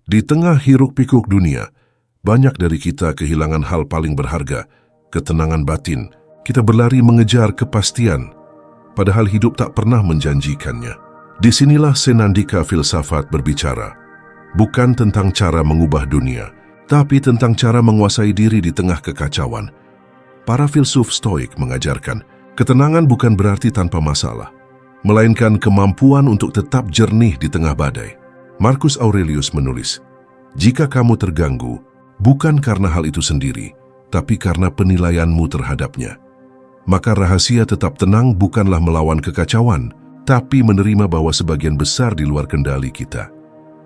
Di tengah hiruk-pikuk dunia, banyak dari kita kehilangan hal paling berharga, ketenangan batin. Kita berlari mengejar kepastian, padahal hidup tak pernah menjanjikannya. Disinilah Senandika filsafat berbicara, bukan tentang cara mengubah dunia, tapi tentang cara menguasai diri di tengah kekacauan. Para filsuf Stoik mengajarkan, ketenangan bukan berarti tanpa masalah, melainkan kemampuan untuk tetap jernih di tengah badai. Marcus Aurelius menulis, "Jika kamu terganggu, bukan karena hal itu sendiri, tapi karena penilaianmu terhadapnya. Maka rahasia tetap tenang bukanlah melawan kekacauan, tapi menerima bahwa sebagian besar di luar kendali kita."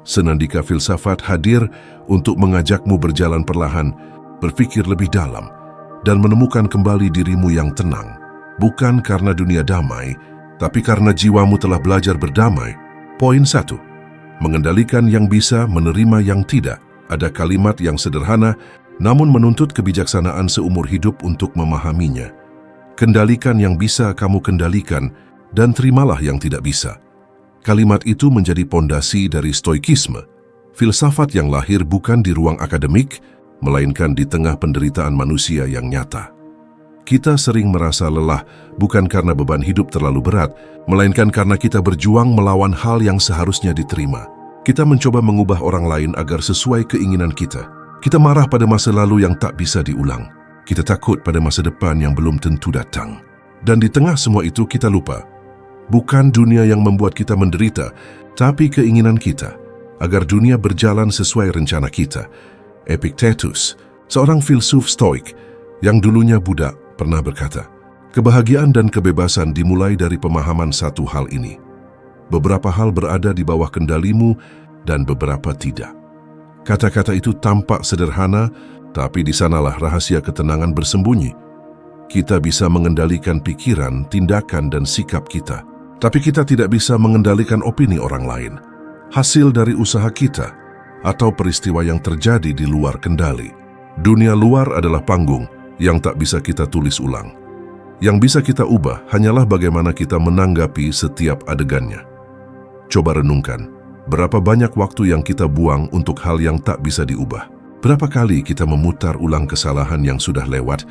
Senandika filsafat hadir untuk mengajakmu berjalan perlahan, berpikir lebih dalam, dan menemukan kembali dirimu yang tenang. Bukan karena dunia damai, tapi karena jiwamu telah belajar berdamai. Poin 1. Mengendalikan yang bisa, menerima yang tidak. Ada kalimat yang sederhana, namun menuntut kebijaksanaan seumur hidup untuk memahaminya. Kendalikan yang bisa kamu kendalikan, dan terimalah yang tidak bisa. Kalimat itu menjadi pondasi dari Stoikisme, filsafat yang lahir bukan di ruang akademik, melainkan di tengah penderitaan manusia yang nyata. Kita sering merasa lelah bukan karena beban hidup terlalu berat, melainkan karena kita berjuang melawan hal yang seharusnya diterima. Kita mencoba mengubah orang lain agar sesuai keinginan kita. Kita marah pada masa lalu yang tak bisa diulang. Kita takut pada masa depan yang belum tentu datang. Dan di tengah semua itu kita lupa, bukan dunia yang membuat kita menderita, tapi keinginan kita agar dunia berjalan sesuai rencana kita. Epictetus, seorang filsuf Stoik yang dulunya budak, pernah berkata, "Kebahagiaan dan kebebasan dimulai dari pemahaman satu hal ini. Beberapa hal berada di bawah kendalimu dan beberapa tidak." Kata-kata itu tampak sederhana, tapi di sanalah rahasia ketenangan bersembunyi. Kita bisa mengendalikan pikiran, tindakan, dan sikap kita, tapi kita tidak bisa mengendalikan opini orang lain, hasil dari usaha kita, atau peristiwa yang terjadi di luar kendali. Dunia luar adalah panggung yang tak bisa kita tulis ulang. Yang bisa kita ubah hanyalah bagaimana kita menanggapi setiap adegannya. Coba renungkan, berapa banyak waktu yang kita buang untuk hal yang tak bisa diubah? Berapa kali kita memutar ulang kesalahan yang sudah lewat,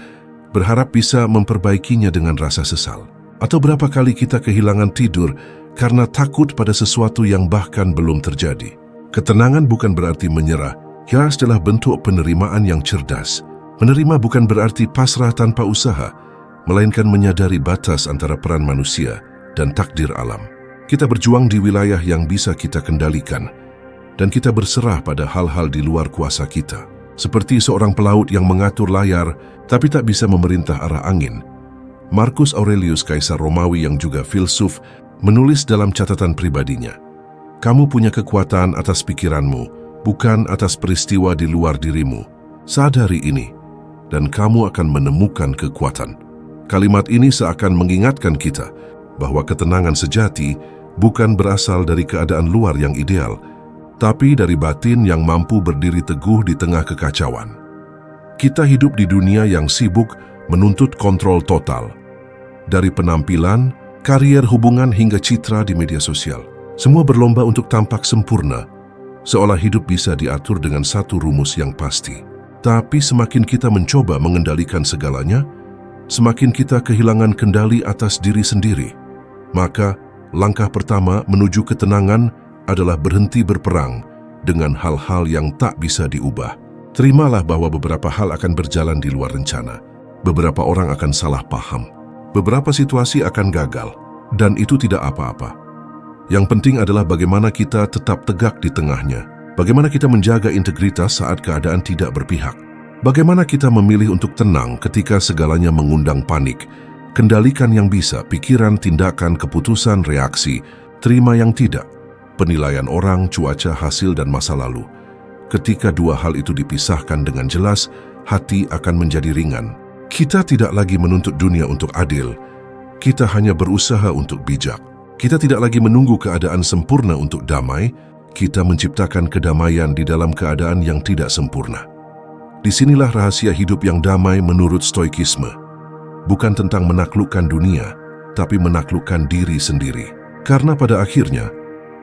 berharap bisa memperbaikinya dengan rasa sesal? Atau berapa kali kita kehilangan tidur karena takut pada sesuatu yang bahkan belum terjadi? Ketenangan bukan berarti menyerah, ia adalah bentuk penerimaan yang cerdas. Menerima bukan berarti pasrah tanpa usaha, melainkan menyadari batas antara peran manusia dan takdir alam. Kita berjuang di wilayah yang bisa kita kendalikan, dan kita berserah pada hal-hal di luar kuasa kita. Seperti seorang pelaut yang mengatur layar, tapi tak bisa memerintah arah angin. Marcus Aurelius, kaisar Romawi yang juga filsuf, menulis dalam catatan pribadinya, "Kamu punya kekuatan atas pikiranmu, bukan atas peristiwa di luar dirimu. Sadari ini, dan kamu akan menemukan kekuatan." Kalimat ini seakan mengingatkan kita bahwa ketenangan sejati bukan berasal dari keadaan luar yang ideal, tapi dari batin yang mampu berdiri teguh di tengah kekacauan. Kita hidup di dunia yang sibuk menuntut kontrol total. Dari penampilan, karier, hubungan, hingga citra di media sosial. Semua berlomba untuk tampak sempurna, seolah hidup bisa diatur dengan satu rumus yang pasti. Tapi semakin kita mencoba mengendalikan segalanya, semakin kita kehilangan kendali atas diri sendiri. Maka, langkah pertama menuju ketenangan adalah berhenti berperang dengan hal-hal yang tak bisa diubah. Terimalah bahwa beberapa hal akan berjalan di luar rencana. Beberapa orang akan salah paham. Beberapa situasi akan gagal, dan itu tidak apa-apa. Yang penting adalah bagaimana kita tetap tegak di tengahnya. Bagaimana kita menjaga integritas saat keadaan tidak berpihak. Bagaimana kita memilih untuk tenang ketika segalanya mengundang panik. Kendalikan yang bisa, pikiran, tindakan, keputusan, reaksi. Terima yang tidak, penilaian orang, cuaca, hasil, dan masa lalu. Ketika dua hal itu dipisahkan dengan jelas, hati akan menjadi ringan. Kita tidak lagi menuntut dunia untuk adil. Kita hanya berusaha untuk bijak. Kita tidak lagi menunggu keadaan sempurna untuk damai. Kita menciptakan kedamaian di dalam keadaan yang tidak sempurna. Disinilah rahasia hidup yang damai menurut Stoikisme. Bukan tentang menaklukkan dunia, tapi menaklukkan diri sendiri. Karena pada akhirnya,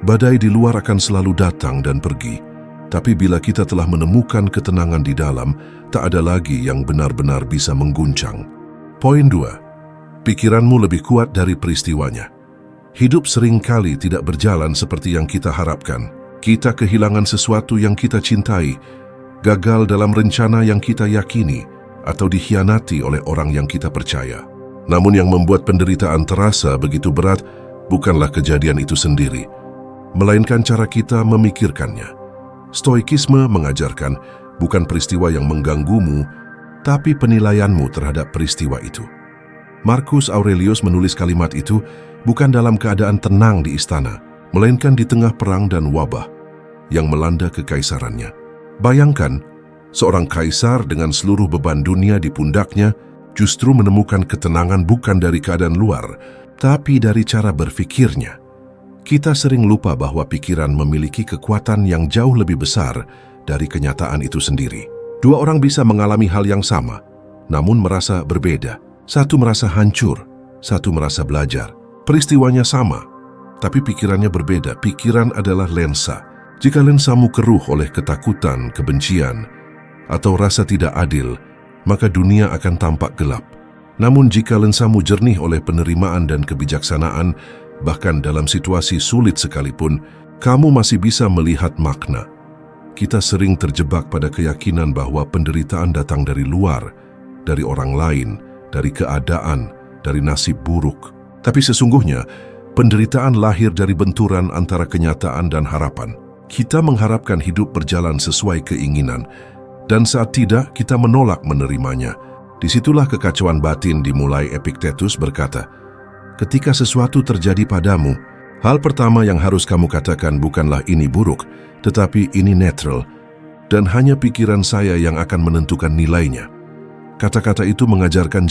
badai di luar akan selalu datang dan pergi. Tapi bila kita telah menemukan ketenangan di dalam, tak ada lagi yang benar-benar bisa mengguncang. Poin 2. Pikiranmu lebih kuat dari peristiwanya. Hidup seringkali tidak berjalan seperti yang kita harapkan. Kita kehilangan sesuatu yang kita cintai, gagal dalam rencana yang kita yakini, atau dikhianati oleh orang yang kita percaya. Namun yang membuat penderitaan terasa begitu berat bukanlah kejadian itu sendiri, melainkan cara kita memikirkannya. Stoikisme mengajarkan bukan peristiwa yang mengganggumu, tapi penilaianmu terhadap peristiwa itu. Marcus Aurelius menulis kalimat itu bukan dalam keadaan tenang di istana, melainkan di tengah perang dan wabah yang melanda kekaisarannya. Bayangkan, seorang kaisar dengan seluruh beban dunia di pundaknya justru menemukan ketenangan bukan dari keadaan luar, tapi dari cara berfikirnya. Kita sering lupa bahwa pikiran memiliki kekuatan yang jauh lebih besar dari kenyataan itu sendiri. Dua orang bisa mengalami hal yang sama, namun merasa berbeda. Satu merasa hancur, satu merasa belajar. Peristiwanya sama, tapi pikirannya berbeda. Pikiran adalah lensa. Jika lensamu keruh oleh ketakutan, kebencian, atau rasa tidak adil, maka dunia akan tampak gelap. Namun jika lensamu jernih oleh penerimaan dan kebijaksanaan, bahkan dalam situasi sulit sekalipun, kamu masih bisa melihat makna. Kita sering terjebak pada keyakinan bahwa penderitaan datang dari luar, dari orang lain, dari keadaan, dari nasib buruk. Tapi sesungguhnya, penderitaan lahir dari benturan antara kenyataan dan harapan. Kita mengharapkan hidup berjalan sesuai keinginan, dan saat tidak, kita menolak menerimanya. Disitulah kekacauan batin dimulai. Epictetus berkata, ketika sesuatu terjadi padamu, hal pertama yang harus kamu katakan bukanlah ini buruk, tetapi ini netral, dan hanya pikiran saya yang akan menentukan nilainya. Kata-kata itu mengajarkan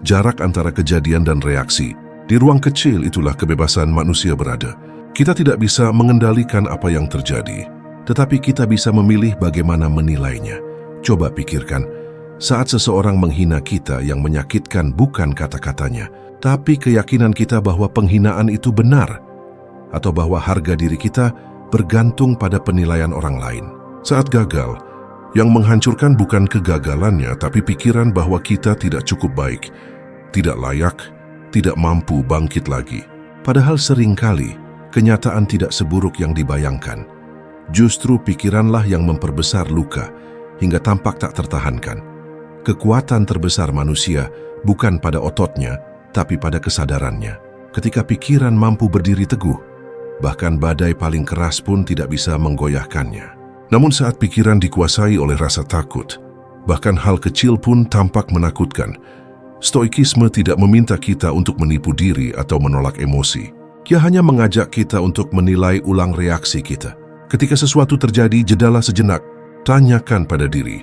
jarak antara kejadian dan reaksi. Di ruang kecil itulah kebebasan manusia berada. Kita tidak bisa mengendalikan apa yang terjadi, tetapi kita bisa memilih bagaimana menilainya. Coba pikirkan, saat seseorang menghina kita, yang menyakitkan bukan kata-katanya, tapi keyakinan kita bahwa penghinaan itu benar, atau bahwa harga diri kita bergantung pada penilaian orang lain. Saat gagal, yang menghancurkan bukan kegagalannya, tapi pikiran bahwa kita tidak cukup baik, tidak layak, tidak mampu bangkit lagi. Padahal seringkali, kenyataan tidak seburuk yang dibayangkan. Justru pikiranlah yang memperbesar luka, hingga tampak tak tertahankan. Kekuatan terbesar manusia bukan pada ototnya, tapi pada kesadarannya. Ketika pikiran mampu berdiri teguh, bahkan badai paling keras pun tidak bisa menggoyahkannya. Namun saat pikiran dikuasai oleh rasa takut, bahkan hal kecil pun tampak menakutkan. Stoikisme tidak meminta kita untuk menipu diri atau menolak emosi. Ia hanya mengajak kita untuk menilai ulang reaksi kita. Ketika sesuatu terjadi, jedalah sejenak. Tanyakan pada diri,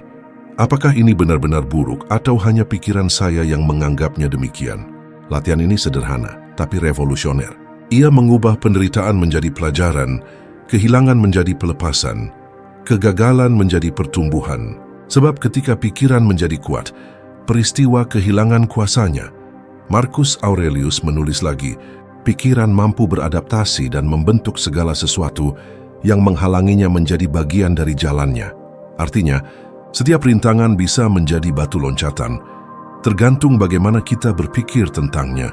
apakah ini benar-benar buruk atau hanya pikiran saya yang menganggapnya demikian? Latihan ini sederhana, tapi revolusioner. Ia mengubah penderitaan menjadi pelajaran, kehilangan menjadi pelepasan, kegagalan menjadi pertumbuhan. Sebab ketika pikiran menjadi kuat, peristiwa kehilangan kuasanya. Marcus Aurelius menulis lagi, pikiran mampu beradaptasi dan membentuk segala sesuatu yang menghalanginya menjadi bagian dari jalannya. Artinya, setiap rintangan bisa menjadi batu loncatan, tergantung bagaimana kita berpikir tentangnya.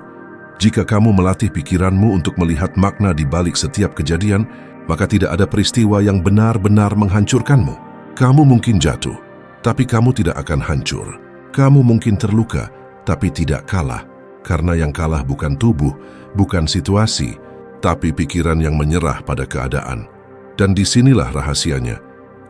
Jika kamu melatih pikiranmu untuk melihat makna di balik setiap kejadian, maka tidak ada peristiwa yang benar-benar menghancurkanmu. Kamu mungkin jatuh, tapi kamu tidak akan hancur. Kamu mungkin terluka, tapi tidak kalah. Karena yang kalah bukan tubuh, bukan situasi, tapi pikiran yang menyerah pada keadaan. Dan disinilah rahasianya.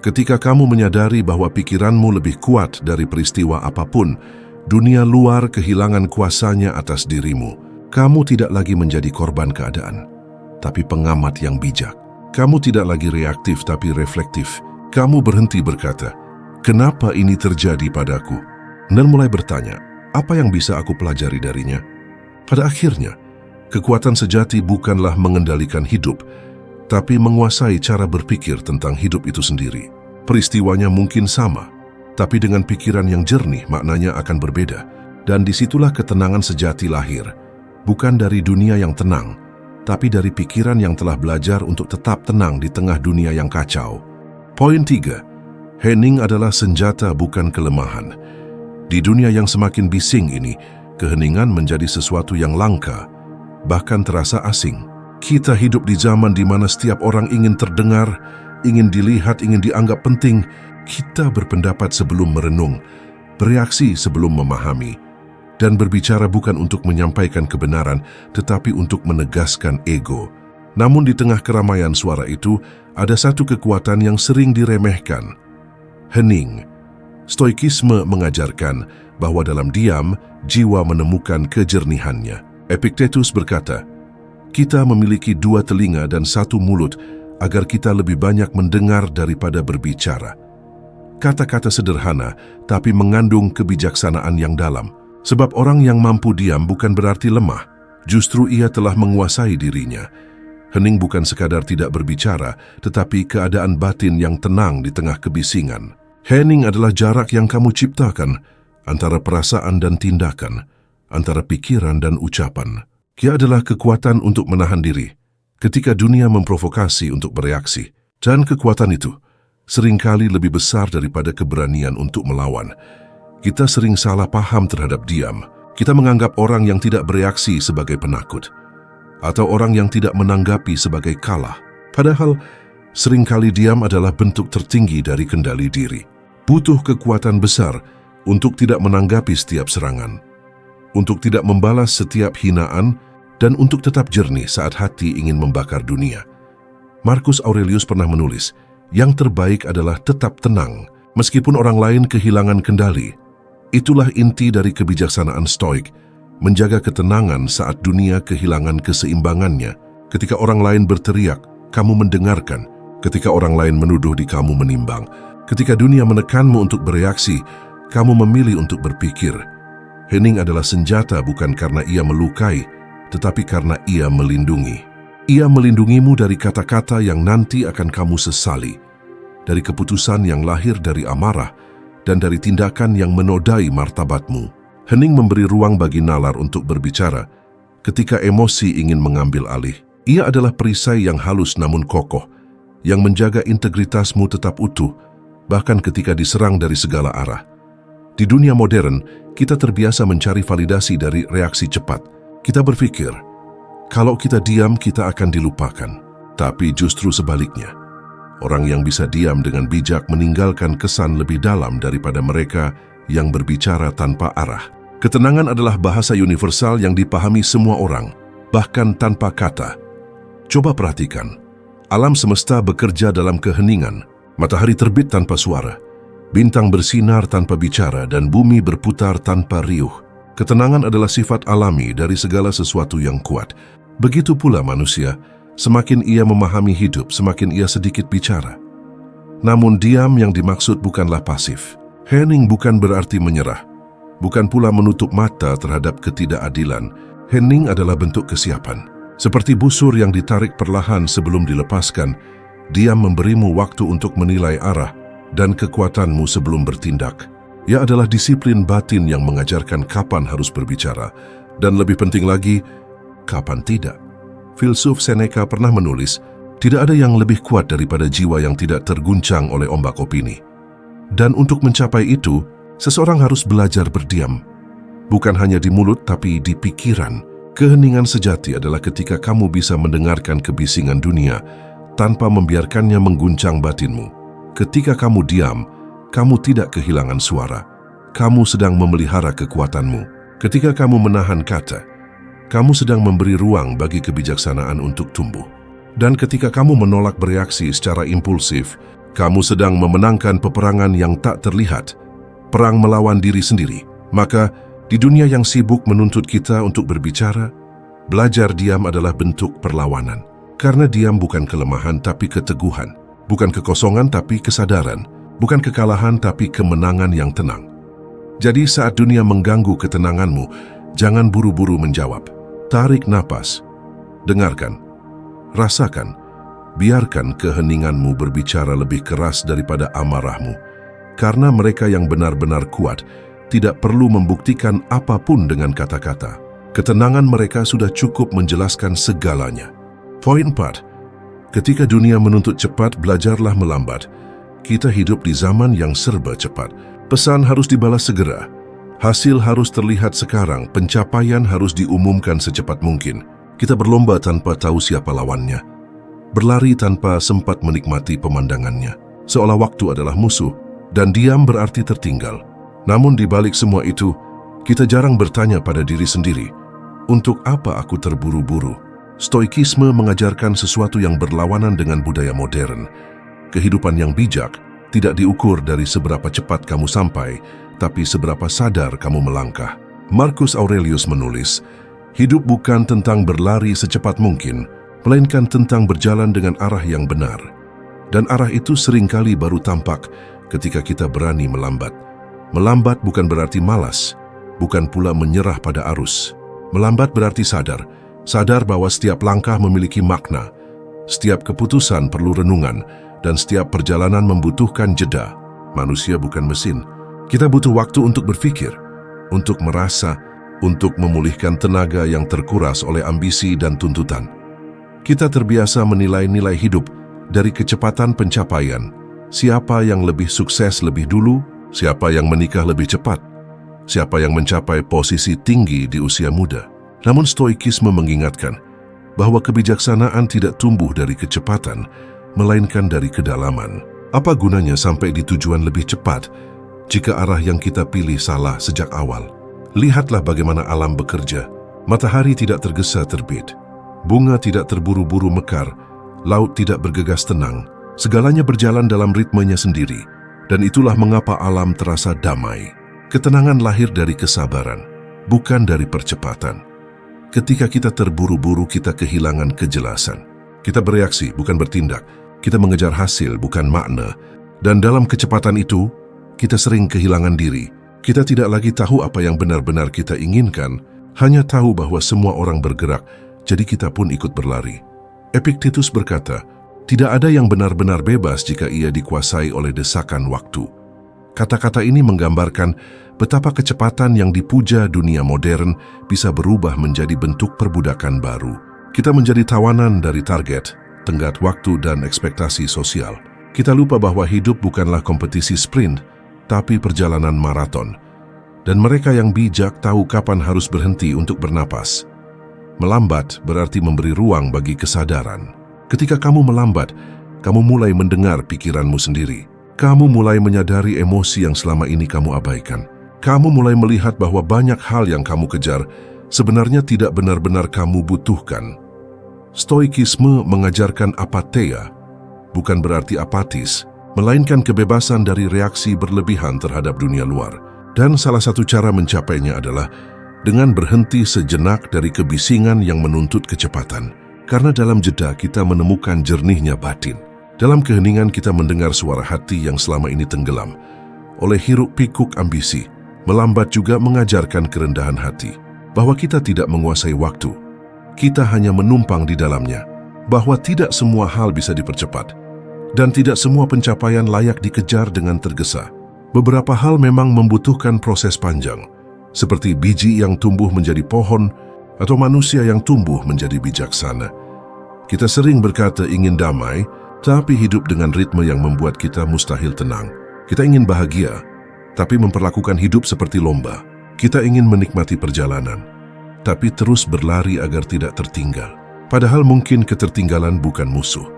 Ketika kamu menyadari bahwa pikiranmu lebih kuat dari peristiwa apapun, dunia luar kehilangan kuasanya atas dirimu. Kamu tidak lagi menjadi korban keadaan, tapi pengamat yang bijak. Kamu tidak lagi reaktif, tapi reflektif. Kamu berhenti berkata, kenapa ini terjadi padaku? Dan mulai bertanya, apa yang bisa aku pelajari darinya? Pada akhirnya, kekuatan sejati bukanlah mengendalikan hidup, tapi menguasai cara berpikir tentang hidup itu sendiri. Peristiwanya mungkin sama, tapi dengan pikiran yang jernih maknanya akan berbeda. Dan disitulah ketenangan sejati lahir, bukan dari dunia yang tenang, tapi dari pikiran yang telah belajar untuk tetap tenang di tengah dunia yang kacau. Poin 3. Hening adalah senjata bukan kelemahan. Di dunia yang semakin bising ini, keheningan menjadi sesuatu yang langka, bahkan terasa asing. Kita hidup di zaman di mana setiap orang ingin terdengar, ingin dilihat, ingin dianggap penting. Kita berpendapat sebelum merenung, bereaksi sebelum memahami, dan berbicara bukan untuk menyampaikan kebenaran, tetapi untuk menegaskan ego. Namun di tengah keramaian suara itu, ada satu kekuatan yang sering diremehkan. Hening. Stoikisme mengajarkan bahwa dalam diam, jiwa menemukan kejernihannya. Epictetus berkata, kita memiliki 2 telinga dan 1 mulut agar kita lebih banyak mendengar daripada berbicara. Kata-kata sederhana, tapi mengandung kebijaksanaan yang dalam. Sebab orang yang mampu diam bukan berarti lemah, justru ia telah menguasai dirinya. Hening bukan sekadar tidak berbicara, tetapi keadaan batin yang tenang di tengah kebisingan. Hening adalah jarak yang kamu ciptakan antara perasaan dan tindakan, antara pikiran dan ucapan. Ia adalah kekuatan untuk menahan diri ketika dunia memprovokasi untuk bereaksi. Dan kekuatan itu seringkali lebih besar daripada keberanian untuk melawan. Kita sering salah paham terhadap diam. Kita menganggap orang yang tidak bereaksi sebagai penakut, atau orang yang tidak menanggapi sebagai kalah. Padahal, seringkali diam adalah bentuk tertinggi dari kendali diri. Butuh kekuatan besar untuk tidak menanggapi setiap serangan, untuk tidak membalas setiap hinaan, dan untuk tetap jernih saat hati ingin membakar dunia. Marcus Aurelius pernah menulis, yang terbaik adalah tetap tenang, meskipun orang lain kehilangan kendali. Itulah inti dari kebijaksanaan Stoik, menjaga ketenangan saat dunia kehilangan keseimbangannya. Ketika orang lain berteriak, kamu mendengarkan. Ketika orang lain menuduh, kamu menimbang. Ketika dunia menekanmu untuk bereaksi, kamu memilih untuk berpikir. Hening adalah senjata bukan karena ia melukai, tetapi karena ia melindungi. Ia melindungimu dari kata-kata yang nanti akan kamu sesali, dari keputusan yang lahir dari amarah, dan dari tindakan yang menodai martabatmu. Hening memberi ruang bagi nalar untuk berbicara ketika emosi ingin mengambil alih. Ia adalah perisai yang halus namun kokoh, yang menjaga integritasmu tetap utuh, bahkan ketika diserang dari segala arah. Di dunia modern, kita terbiasa mencari validasi dari reaksi cepat. Kita berpikir, kalau kita diam, kita akan dilupakan. Tapi justru sebaliknya, orang yang bisa diam dengan bijak meninggalkan kesan lebih dalam daripada mereka yang berbicara tanpa arah. Ketenangan adalah bahasa universal yang dipahami semua orang, bahkan tanpa kata. Coba perhatikan, alam semesta bekerja dalam keheningan, matahari terbit tanpa suara, bintang bersinar tanpa bicara, dan bumi berputar tanpa riuh. Ketenangan adalah sifat alami dari segala sesuatu yang kuat. Begitu pula manusia, semakin ia memahami hidup, semakin ia sedikit bicara. Namun diam yang dimaksud bukanlah pasif. Hening bukan berarti menyerah, bukan pula menutup mata terhadap ketidakadilan. Hening adalah bentuk kesiapan. Seperti busur yang ditarik perlahan sebelum dilepaskan, diam memberimu waktu untuk menilai arah dan kekuatanmu sebelum bertindak. Ia adalah disiplin batin yang mengajarkan kapan harus berbicara, dan lebih penting lagi, kapan tidak. Filsuf Seneca pernah menulis, tidak ada yang lebih kuat daripada jiwa yang tidak terguncang oleh ombak opini. Dan untuk mencapai itu, seseorang harus belajar berdiam. Bukan hanya di mulut, tapi di pikiran. Keheningan sejati adalah ketika kamu bisa mendengarkan kebisingan dunia tanpa membiarkannya mengguncang batinmu. Ketika kamu diam, kamu tidak kehilangan suara. Kamu sedang memelihara kekuatanmu. Ketika kamu menahan kata, kamu sedang memberi ruang bagi kebijaksanaan untuk tumbuh. Dan ketika kamu menolak bereaksi secara impulsif, kamu sedang memenangkan peperangan yang tak terlihat, perang melawan diri sendiri. Maka, di dunia yang sibuk menuntut kita untuk berbicara, belajar diam adalah bentuk perlawanan. Karena diam bukan kelemahan tapi keteguhan, bukan kekosongan tapi kesadaran, bukan kekalahan tapi kemenangan yang tenang. Jadi saat dunia mengganggu ketenanganmu, jangan buru-buru menjawab. Tarik napas, dengarkan, rasakan. Biarkan keheninganmu berbicara lebih keras daripada amarahmu, karena mereka yang benar-benar kuat tidak perlu membuktikan apapun dengan kata-kata. Ketenangan mereka sudah cukup menjelaskan segalanya. Poin 4. Ketika dunia menuntut cepat, belajarlah melambat. Kita hidup di zaman yang serba cepat. Pesan harus dibalas segera. Hasil harus terlihat sekarang, pencapaian harus diumumkan secepat mungkin. Kita berlomba tanpa tahu siapa lawannya. Berlari tanpa sempat menikmati pemandangannya. Seolah waktu adalah musuh dan diam berarti tertinggal. Namun di balik semua itu, kita jarang bertanya pada diri sendiri, untuk apa aku terburu-buru? Stoikisme mengajarkan sesuatu yang berlawanan dengan budaya modern. Kehidupan yang bijak tidak diukur dari seberapa cepat kamu sampai, tapi seberapa sadar kamu melangkah. Marcus Aurelius menulis, hidup bukan tentang berlari secepat mungkin, melainkan tentang berjalan dengan arah yang benar. Dan arah itu seringkali baru tampak ketika kita berani melambat. Melambat bukan berarti malas, bukan pula menyerah pada arus. Melambat berarti sadar bahwa setiap langkah memiliki makna, setiap keputusan perlu renungan, dan setiap perjalanan membutuhkan jeda. Manusia bukan mesin. Kita butuh waktu untuk berpikir, untuk merasa, untuk memulihkan tenaga yang terkuras oleh ambisi dan tuntutan. Kita terbiasa menilai-nilai hidup dari kecepatan pencapaian. Siapa yang lebih sukses lebih dulu, siapa yang menikah lebih cepat, siapa yang mencapai posisi tinggi di usia muda. Namun Stoikisme mengingatkan bahwa kebijaksanaan tidak tumbuh dari kecepatan, melainkan dari kedalaman. Apa gunanya sampai di tujuan lebih cepat jika arah yang kita pilih salah sejak awal? Lihatlah bagaimana alam bekerja. Matahari tidak tergesa terbit, bunga tidak terburu-buru mekar, laut tidak bergegas tenang. Segalanya berjalan dalam ritmenya sendiri, dan itulah mengapa alam terasa damai. Ketenangan lahir dari kesabaran, bukan dari percepatan. Ketika kita terburu-buru, kita kehilangan kejelasan. Kita bereaksi, bukan bertindak. Kita mengejar hasil, bukan makna. Dan dalam kecepatan itu, kita sering kehilangan diri. Kita tidak lagi tahu apa yang benar-benar kita inginkan, hanya tahu bahwa semua orang bergerak, jadi kita pun ikut berlari. Epictetus berkata, tidak ada yang benar-benar bebas jika ia dikuasai oleh desakan waktu. Kata-kata ini menggambarkan betapa kecepatan yang dipuja dunia modern bisa berubah menjadi bentuk perbudakan baru. Kita menjadi tawanan dari target, tenggat waktu dan ekspektasi sosial. Kita lupa bahwa hidup bukanlah kompetisi sprint, tapi perjalanan maraton. Dan mereka yang bijak tahu kapan harus berhenti untuk bernapas. Melambat berarti memberi ruang bagi kesadaran. Ketika kamu melambat, kamu mulai mendengar pikiranmu sendiri. Kamu mulai menyadari emosi yang selama ini kamu abaikan. Kamu mulai melihat bahwa banyak hal yang kamu kejar sebenarnya tidak benar-benar kamu butuhkan. Stoikisme mengajarkan apatheia, bukan berarti apatis, melainkan kebebasan dari reaksi berlebihan terhadap dunia luar. Dan salah satu cara mencapainya adalah dengan berhenti sejenak dari kebisingan yang menuntut kecepatan. Karena dalam jeda kita menemukan jernihnya batin. Dalam keheningan kita mendengar suara hati yang selama ini tenggelam. Oleh hiruk-pikuk ambisi, melambat juga mengajarkan kerendahan hati. Bahwa kita tidak menguasai waktu. Kita hanya menumpang di dalamnya. Bahwa tidak semua hal bisa dipercepat. Dan tidak semua pencapaian layak dikejar dengan tergesa. Beberapa hal memang membutuhkan proses panjang. Seperti biji yang tumbuh menjadi pohon atau manusia yang tumbuh menjadi bijaksana. Kita sering berkata ingin damai, tapi hidup dengan ritme yang membuat kita mustahil tenang. Kita ingin bahagia, tapi memperlakukan hidup seperti lomba. Kita ingin menikmati perjalanan, tapi terus berlari agar tidak tertinggal. Padahal mungkin ketertinggalan bukan musuh.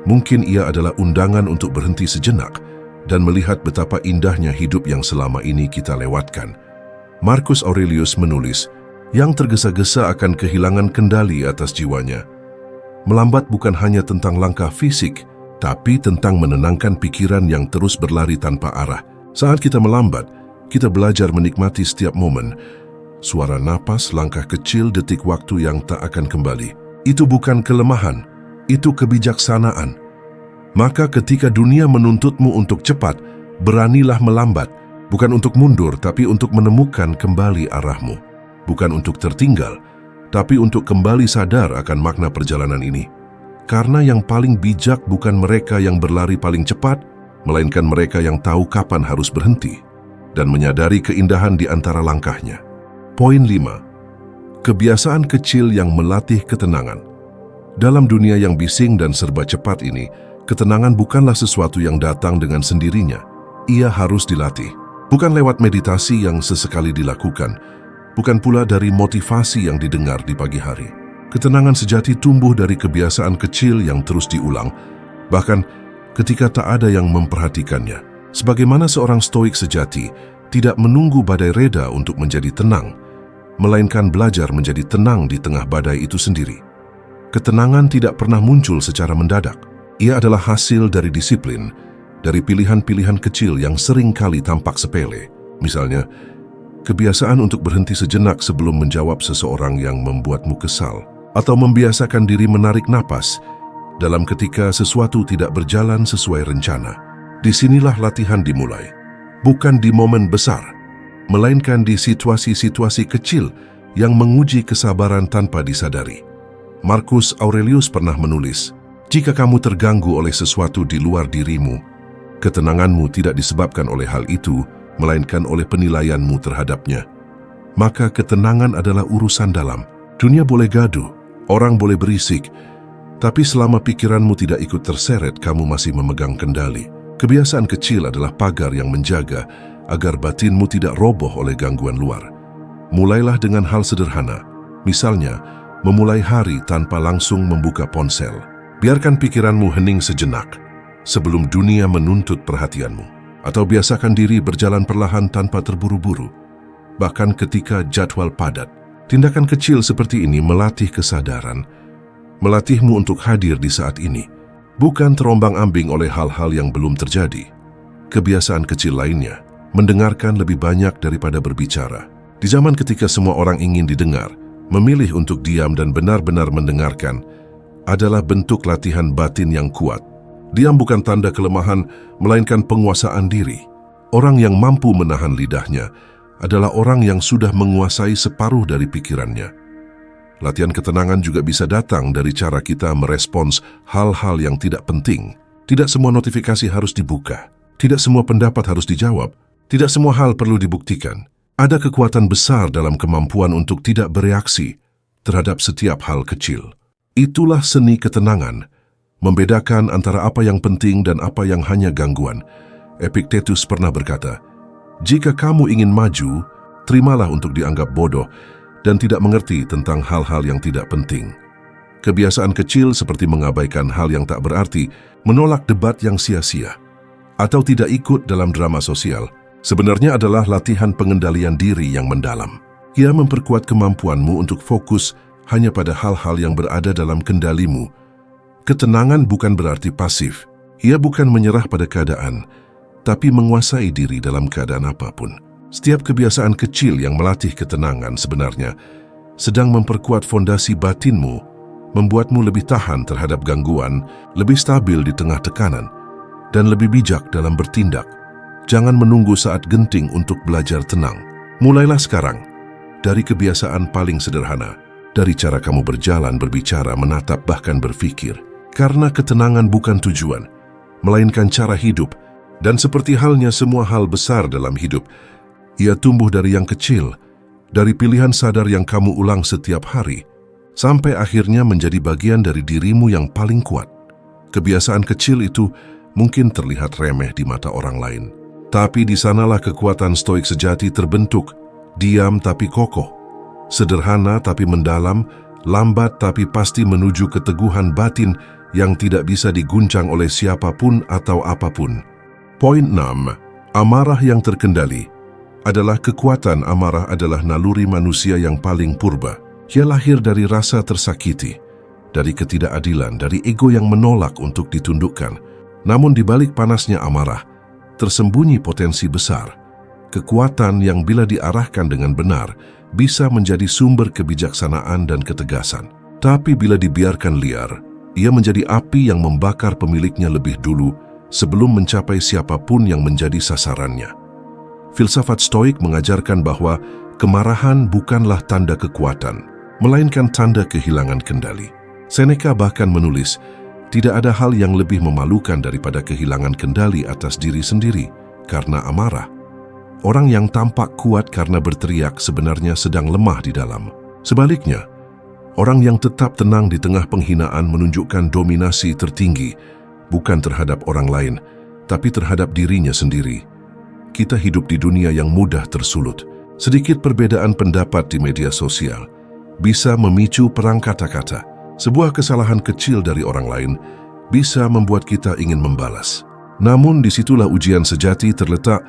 Mungkin ia adalah undangan untuk berhenti sejenak dan melihat betapa indahnya hidup yang selama ini kita lewatkan. Marcus Aurelius menulis, yang tergesa-gesa akan kehilangan kendali atas jiwanya. Melambat bukan hanya tentang langkah fisik, tapi tentang menenangkan pikiran yang terus berlari tanpa arah. Saat kita melambat, kita belajar menikmati setiap momen. Suara napas, langkah kecil, detik waktu yang tak akan kembali. Itu bukan kelemahan, itu kebijaksanaan. Maka ketika dunia menuntutmu untuk cepat, beranilah melambat. Bukan untuk mundur, tapi untuk menemukan kembali arahmu. Bukan untuk tertinggal, tapi untuk kembali sadar akan makna perjalanan ini. Karena yang paling bijak bukan mereka yang berlari paling cepat, melainkan mereka yang tahu kapan harus berhenti dan menyadari keindahan di antara langkahnya. Poin 5. Kebiasaan kecil yang melatih ketenangan. Dalam dunia yang bising dan serba cepat ini, Ketenangan bukanlah sesuatu yang datang dengan sendirinya. Ia harus dilatih. Bukan lewat meditasi yang sesekali dilakukan, bukan pula dari motivasi yang didengar di pagi hari. Ketenangan sejati tumbuh dari kebiasaan kecil yang terus diulang, bahkan ketika tak ada yang memperhatikannya. Sebagaimana seorang stoik sejati tidak menunggu badai reda untuk menjadi tenang, melainkan belajar menjadi tenang di tengah badai itu sendiri. Ketenangan tidak pernah muncul secara mendadak. Ia adalah hasil dari disiplin, dari pilihan-pilihan kecil yang sering kali tampak sepele. Misalnya, kebiasaan untuk berhenti sejenak sebelum menjawab seseorang yang membuatmu kesal, atau membiasakan diri menarik napas dalam ketika sesuatu tidak berjalan sesuai rencana. Disinilah latihan dimulai, bukan di momen besar, melainkan di situasi-situasi kecil yang menguji kesabaran tanpa disadari. Marcus Aurelius pernah menulis, "Jika kamu terganggu oleh sesuatu di luar dirimu, ketenanganmu tidak disebabkan oleh hal itu, melainkan oleh penilaianmu terhadapnya. Maka ketenangan adalah urusan dalam. Dunia boleh gaduh, orang boleh berisik, tapi selama pikiranmu tidak ikut terseret, kamu masih memegang kendali. Kebiasaan kecil adalah pagar yang menjaga agar batinmu tidak roboh oleh gangguan luar. Mulailah dengan hal sederhana, misalnya memulai hari tanpa langsung membuka ponsel. Biarkan pikiranmu hening sejenak sebelum dunia menuntut perhatianmu. Atau biasakan diri berjalan perlahan tanpa terburu-buru, bahkan ketika jadwal padat. Tindakan kecil seperti ini melatih kesadaran, melatihmu untuk hadir di saat ini, bukan terombang-ambing oleh hal-hal yang belum terjadi. Kebiasaan kecil lainnya, mendengarkan lebih banyak daripada berbicara. Di zaman ketika semua orang ingin didengar, memilih untuk diam dan benar-benar mendengarkan adalah bentuk latihan batin yang kuat. Diam bukan tanda kelemahan, melainkan penguasaan diri. Orang yang mampu menahan lidahnya adalah orang yang sudah menguasai separuh dari pikirannya. Latihan ketenangan juga bisa datang dari cara kita merespons hal-hal yang tidak penting. Tidak semua notifikasi harus dibuka. Tidak semua pendapat harus dijawab. Tidak semua hal perlu dibuktikan. Ada kekuatan besar dalam kemampuan untuk tidak bereaksi terhadap setiap hal kecil. Itulah seni ketenangan, membedakan antara apa yang penting dan apa yang hanya gangguan. Epictetus pernah berkata, "Jika kamu ingin maju, terimalah untuk dianggap bodoh dan tidak mengerti tentang hal-hal yang tidak penting." Kebiasaan kecil seperti mengabaikan hal yang tak berarti, menolak debat yang sia-sia, atau tidak ikut dalam drama sosial, sebenarnya adalah latihan pengendalian diri yang mendalam. Ia memperkuat kemampuanmu untuk fokus hanya pada hal-hal yang berada dalam kendalimu. Ketenangan bukan berarti pasif. Ia bukan menyerah pada keadaan, tapi menguasai diri dalam keadaan apapun. Setiap kebiasaan kecil yang melatih ketenangan sebenarnya sedang memperkuat fondasi batinmu, membuatmu lebih tahan terhadap gangguan, lebih stabil di tengah tekanan, dan lebih bijak dalam bertindak. Jangan menunggu saat genting untuk belajar tenang. Mulailah sekarang, dari kebiasaan paling sederhana, dari cara kamu berjalan, berbicara, menatap, bahkan berpikir. Karena ketenangan bukan tujuan, melainkan cara hidup. Dan seperti halnya semua hal besar dalam hidup, ia tumbuh dari yang kecil, dari pilihan sadar yang kamu ulang setiap hari, sampai akhirnya menjadi bagian dari dirimu yang paling kuat. Kebiasaan kecil itu mungkin terlihat remeh di mata orang lain, tapi di sanalah kekuatan stoik sejati terbentuk. Diam tapi kokoh, sederhana tapi mendalam, lambat tapi pasti menuju keteguhan batin yang tidak bisa diguncang oleh siapapun atau apapun. Poin 6. Amarah yang terkendali adalah kekuatan. Amarah adalah naluri manusia yang paling purba. Ia lahir dari rasa tersakiti, dari ketidakadilan, dari ego yang menolak untuk ditundukkan. Namun di balik panasnya amarah, tersembunyi potensi besar. Kekuatan yang bila diarahkan dengan benar, bisa menjadi sumber kebijaksanaan dan ketegasan. Tapi bila dibiarkan liar, ia menjadi api yang membakar pemiliknya lebih dulu sebelum mencapai siapapun yang menjadi sasarannya. Filsafat Stoik mengajarkan bahwa kemarahan bukanlah tanda kekuatan, melainkan tanda kehilangan kendali. Seneca bahkan menulis, tidak ada hal yang lebih memalukan daripada kehilangan kendali atas diri sendiri karena amarah. Orang yang tampak kuat karena berteriak sebenarnya sedang lemah di dalam. Sebaliknya, orang yang tetap tenang di tengah penghinaan menunjukkan dominasi tertinggi bukan terhadap orang lain, tapi terhadap dirinya sendiri. Kita hidup di dunia yang mudah tersulut. Sedikit perbedaan pendapat di media sosial bisa memicu perang kata-kata. Sebuah kesalahan kecil dari orang lain bisa membuat kita ingin membalas. Namun disitulah ujian sejati terletak,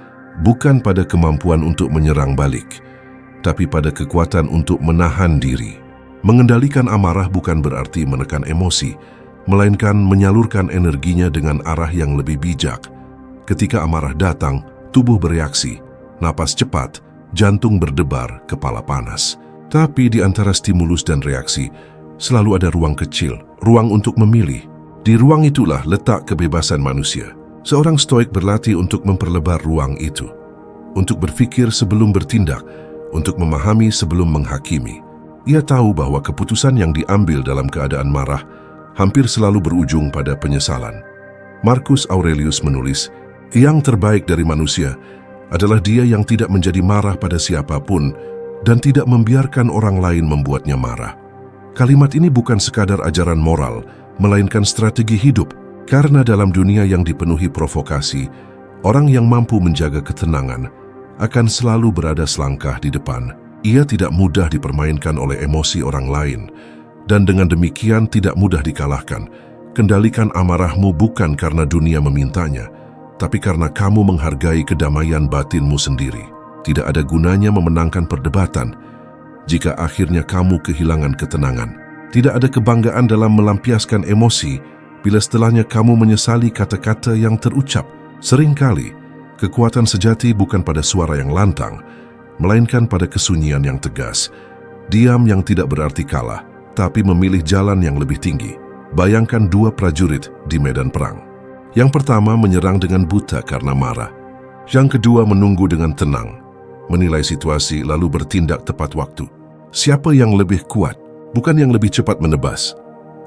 bukan pada kemampuan untuk menyerang balik, tapi pada kekuatan untuk menahan diri. Mengendalikan amarah bukan berarti menekan emosi, melainkan menyalurkan energinya dengan arah yang lebih bijak. Ketika amarah datang, tubuh bereaksi, napas cepat, jantung berdebar, kepala panas. Tapi di antara stimulus dan reaksi, selalu ada ruang kecil, ruang untuk memilih. Di ruang itulah letak kebebasan manusia. Seorang stoik berlatih untuk memperlebar ruang itu, untuk berpikir sebelum bertindak, untuk memahami sebelum menghakimi. Ia tahu bahwa keputusan yang diambil dalam keadaan marah hampir selalu berujung pada penyesalan. Marcus Aurelius menulis, "Yang terbaik dari manusia adalah dia yang tidak menjadi marah pada siapapun dan tidak membiarkan orang lain membuatnya marah." Kalimat ini bukan sekadar ajaran moral, melainkan strategi hidup. Karena dalam dunia yang dipenuhi provokasi, orang yang mampu menjaga ketenangan akan selalu berada selangkah di depan. Ia tidak mudah dipermainkan oleh emosi orang lain, dan dengan demikian tidak mudah dikalahkan. Kendalikan amarahmu bukan karena dunia memintanya, tapi karena kamu menghargai kedamaian batinmu sendiri. Tidak ada gunanya memenangkan perdebatan jika akhirnya kamu kehilangan ketenangan. Tidak ada kebanggaan dalam melampiaskan emosi bila setelahnya kamu menyesali kata-kata yang terucap. Seringkali, kekuatan sejati bukan pada suara yang lantang, melainkan pada kesunyian yang tegas. Diam yang tidak berarti kalah, tapi memilih jalan yang lebih tinggi. Bayangkan dua prajurit di medan perang. Yang pertama menyerang dengan buta karena marah. Yang kedua menunggu dengan tenang, menilai situasi lalu bertindak tepat waktu. Siapa yang lebih kuat? Bukan yang lebih cepat menebas,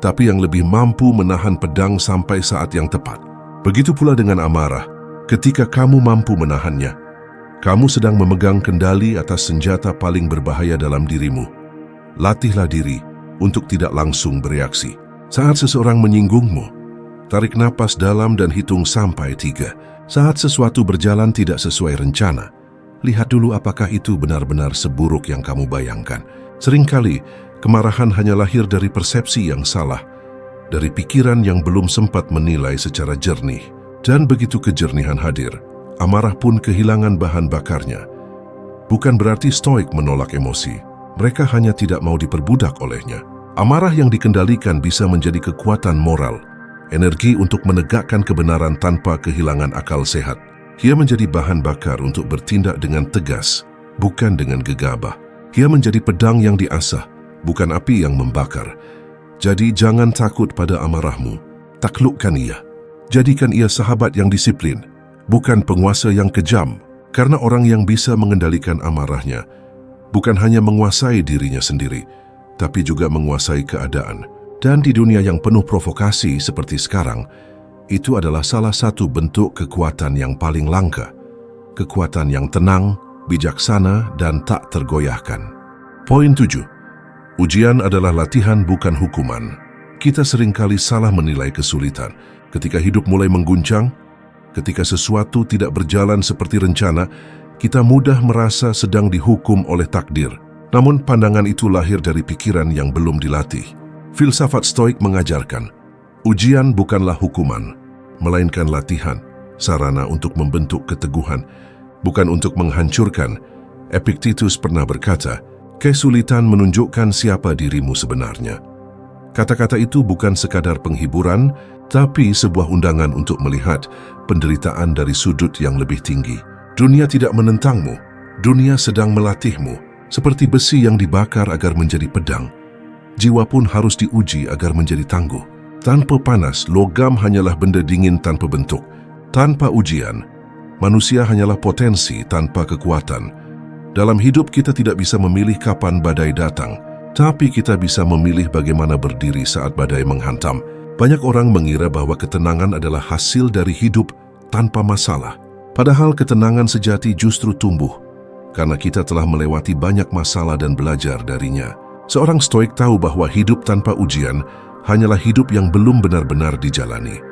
tapi yang lebih mampu menahan pedang sampai saat yang tepat. Begitu pula dengan amarah. Ketika kamu mampu menahannya, kamu sedang memegang kendali atas senjata paling berbahaya dalam dirimu. Latihlah diri untuk tidak langsung bereaksi. Saat seseorang menyinggungmu, tarik napas dalam dan hitung sampai 3. Saat sesuatu berjalan tidak sesuai rencana, lihat dulu apakah itu benar-benar seburuk yang kamu bayangkan. Seringkali, kemarahan hanya lahir dari persepsi yang salah, dari pikiran yang belum sempat menilai secara jernih. Dan begitu kejernihan hadir, amarah pun kehilangan bahan bakarnya. Bukan berarti stoik menolak emosi. Mereka hanya tidak mau diperbudak olehnya. Amarah yang dikendalikan bisa menjadi kekuatan moral, energi untuk menegakkan kebenaran tanpa kehilangan akal sehat. Ia menjadi bahan bakar untuk bertindak dengan tegas, bukan dengan gegabah. Ia menjadi pedang yang diasah, bukan api yang membakar. Jadi jangan takut pada amarahmu. Taklukkan ia. Jadikan ia sahabat yang disiplin, bukan penguasa yang kejam, karena orang yang bisa mengendalikan amarahnya bukan hanya menguasai dirinya sendiri, tapi juga menguasai keadaan. Dan di dunia yang penuh provokasi seperti sekarang, itu adalah salah satu bentuk kekuatan yang paling langka. Kekuatan yang tenang, bijaksana, dan tak tergoyahkan. Poin 7. Ujian adalah latihan bukan hukuman. Kita seringkali salah menilai kesulitan. Ketika hidup mulai mengguncang, ketika sesuatu tidak berjalan seperti rencana, kita mudah merasa sedang dihukum oleh takdir. Namun pandangan itu lahir dari pikiran yang belum dilatih. Filsafat stoik mengajarkan, ujian bukanlah hukuman, melainkan latihan, sarana untuk membentuk keteguhan, bukan untuk menghancurkan. Epictetus pernah berkata, kesulitan menunjukkan siapa dirimu sebenarnya. Kata-kata itu bukan sekadar penghiburan, tapi sebuah undangan untuk melihat penderitaan dari sudut yang lebih tinggi. Dunia tidak menentangmu, dunia sedang melatihmu, seperti besi yang dibakar agar menjadi pedang. Jiwa pun harus diuji agar menjadi tangguh. Tanpa panas, logam hanyalah benda dingin tanpa bentuk. Tanpa ujian, manusia hanyalah potensi tanpa kekuatan. Dalam hidup kita tidak bisa memilih kapan badai datang, tapi kita bisa memilih bagaimana berdiri saat badai menghantam. Banyak orang mengira bahwa ketenangan adalah hasil dari hidup tanpa masalah. Padahal ketenangan sejati justru tumbuh karena kita telah melewati banyak masalah dan belajar darinya. Seorang stoik tahu bahwa hidup tanpa ujian hanyalah hidup yang belum benar-benar dijalani.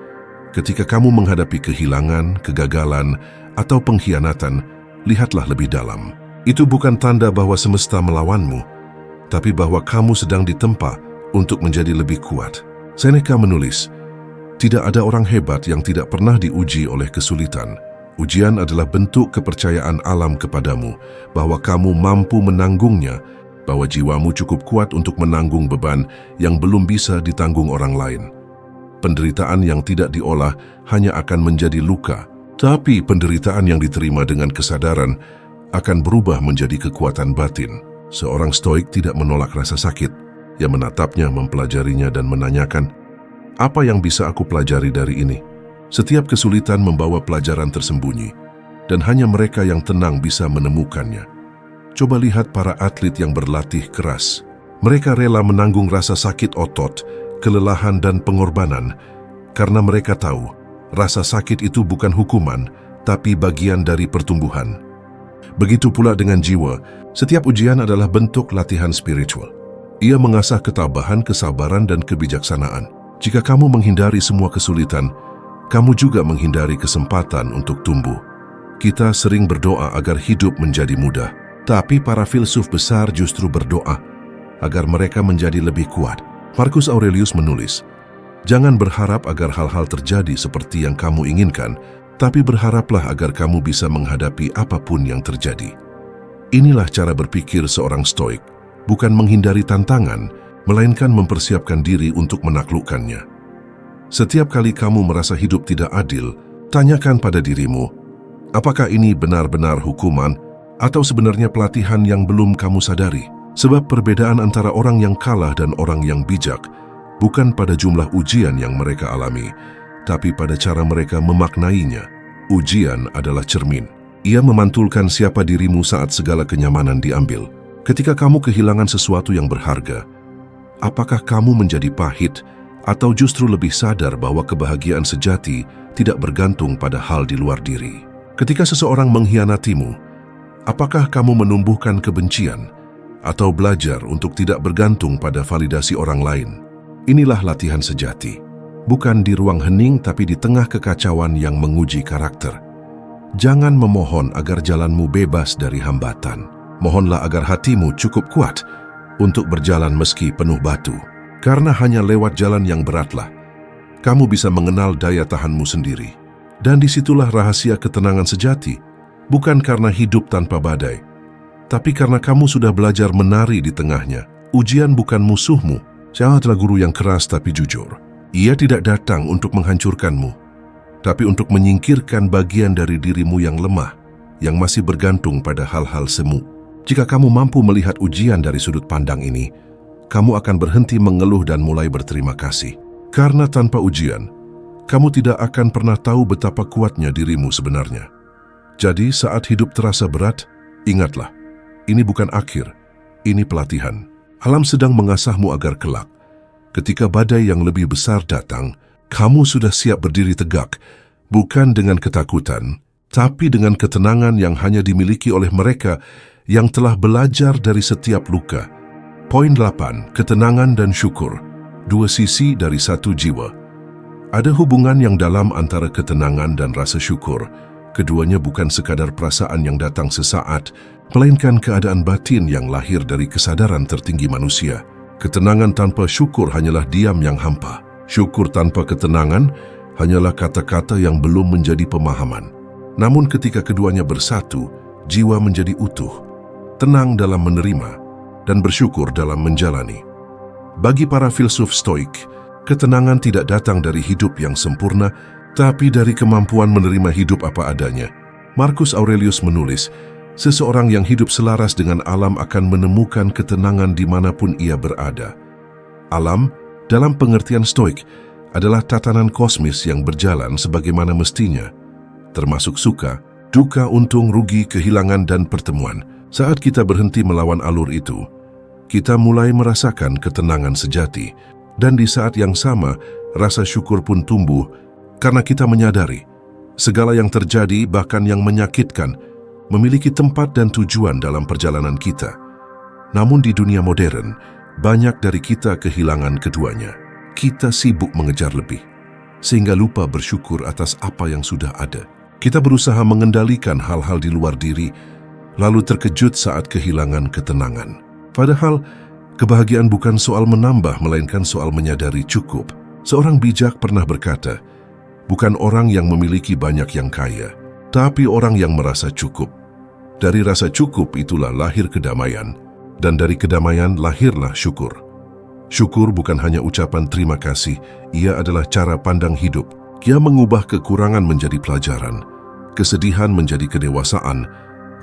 Ketika kamu menghadapi kehilangan, kegagalan, atau pengkhianatan, lihatlah lebih dalam. Itu bukan tanda bahwa semesta melawanmu, tapi bahwa kamu sedang ditempa untuk menjadi lebih kuat. Seneca menulis, "Tidak ada orang hebat yang tidak pernah diuji oleh kesulitan. Ujian adalah bentuk kepercayaan alam kepadamu bahwa kamu mampu menanggungnya, bahwa jiwamu cukup kuat untuk menanggung beban yang belum bisa ditanggung orang lain. Penderitaan yang tidak diolah hanya akan menjadi luka, tapi penderitaan yang diterima dengan kesadaran akan berubah menjadi kekuatan batin." Seorang stoik tidak menolak rasa sakit. Ia menatapnya, mempelajarinya, dan menanyakan, "Apa yang bisa aku pelajari dari ini?" Setiap kesulitan membawa pelajaran tersembunyi, dan hanya mereka yang tenang bisa menemukannya. Coba lihat para atlet yang berlatih keras. Mereka rela menanggung rasa sakit otot, kelelahan, dan pengorbanan, karena mereka tahu rasa sakit itu bukan hukuman, tapi bagian dari pertumbuhan. Begitu pula dengan jiwa, setiap ujian adalah bentuk latihan spiritual. Ia mengasah ketabahan, kesabaran, dan kebijaksanaan. Jika kamu menghindari semua kesulitan, kamu juga menghindari kesempatan untuk tumbuh. Kita sering berdoa agar hidup menjadi mudah, tapi para filsuf besar justru berdoa agar mereka menjadi lebih kuat. Marcus Aurelius menulis, "Jangan berharap agar hal-hal terjadi seperti yang kamu inginkan, tapi berharaplah agar kamu bisa menghadapi apapun yang terjadi." Inilah cara berpikir seorang stoik, bukan menghindari tantangan, melainkan mempersiapkan diri untuk menaklukkannya. Setiap kali kamu merasa hidup tidak adil, tanyakan pada dirimu, apakah ini benar-benar hukuman atau sebenarnya pelatihan yang belum kamu sadari? Sebab perbedaan antara orang yang kalah dan orang yang bijak bukan pada jumlah ujian yang mereka alami, tapi pada cara mereka memaknainya. Ujian adalah cermin. Ia memantulkan siapa dirimu saat segala kenyamanan diambil. Ketika kamu kehilangan sesuatu yang berharga, apakah kamu menjadi pahit atau justru lebih sadar bahwa kebahagiaan sejati tidak bergantung pada hal di luar diri? Ketika seseorang mengkhianatimu, apakah kamu menumbuhkan kebencian atau belajar untuk tidak bergantung pada validasi orang lain? Inilah latihan sejati. Bukan di ruang hening, tapi di tengah kekacauan yang menguji karakter. Jangan memohon agar jalanmu bebas dari hambatan. Mohonlah agar hatimu cukup kuat untuk berjalan meski penuh batu. Karena hanya lewat jalan yang beratlah kamu bisa mengenal daya tahanmu sendiri. Dan disitulah rahasia ketenangan sejati, bukan karena hidup tanpa badai, tapi karena kamu sudah belajar menari di tengahnya. Ujian bukan musuhmu. Saya adalah guru yang keras tapi jujur. Ia tidak datang untuk menghancurkanmu, tapi untuk menyingkirkan bagian dari dirimu yang lemah, yang masih bergantung pada hal-hal semu. Jika kamu mampu melihat ujian dari sudut pandang ini, kamu akan berhenti mengeluh dan mulai berterima kasih. Karena tanpa ujian, kamu tidak akan pernah tahu betapa kuatnya dirimu sebenarnya. Jadi saat hidup terasa berat, ingatlah, ini bukan akhir, ini pelatihan. Alam sedang mengasahmu agar kelak, ketika badai yang lebih besar datang, kamu sudah siap berdiri tegak, bukan dengan ketakutan, tapi dengan ketenangan yang hanya dimiliki oleh mereka yang telah belajar dari setiap luka. Poin 8. Ketenangan dan syukur. Dua sisi dari satu jiwa. Ada hubungan yang dalam antara ketenangan dan rasa syukur. Keduanya bukan sekadar perasaan yang datang sesaat, melainkan keadaan batin yang lahir dari kesadaran tertinggi manusia. Ketenangan tanpa syukur hanyalah diam yang hampa. Syukur tanpa ketenangan hanyalah kata-kata yang belum menjadi pemahaman. Namun ketika keduanya bersatu, jiwa menjadi utuh. Tenang dalam menerima dan bersyukur dalam menjalani. Bagi para filsuf stoik, ketenangan tidak datang dari hidup yang sempurna, tapi dari kemampuan menerima hidup apa adanya. Marcus Aurelius menulis, seseorang yang hidup selaras dengan alam akan menemukan ketenangan dimanapun ia berada. Alam, dalam pengertian stoik, adalah tatanan kosmis yang berjalan sebagaimana mestinya, termasuk suka, duka, untung, rugi, kehilangan, dan pertemuan. Saat kita berhenti melawan alur itu, kita mulai merasakan ketenangan sejati, dan di saat yang sama, rasa syukur pun tumbuh karena kita menyadari segala yang terjadi, bahkan yang menyakitkan, memiliki tempat dan tujuan dalam perjalanan kita. Namun di dunia modern, banyak dari kita kehilangan keduanya. Kita sibuk mengejar lebih, sehingga lupa bersyukur atas apa yang sudah ada. Kita berusaha mengendalikan hal-hal di luar diri, lalu terkejut saat kehilangan ketenangan. Padahal, kebahagiaan bukan soal menambah, melainkan soal menyadari cukup. Seorang bijak pernah berkata, bukan orang yang memiliki banyak yang kaya, tapi orang yang merasa cukup. Dari rasa cukup itulah lahir kedamaian, dan dari kedamaian lahirlah syukur. Syukur bukan hanya ucapan terima kasih, ia adalah cara pandang hidup. Ia mengubah kekurangan menjadi pelajaran, kesedihan menjadi kedewasaan,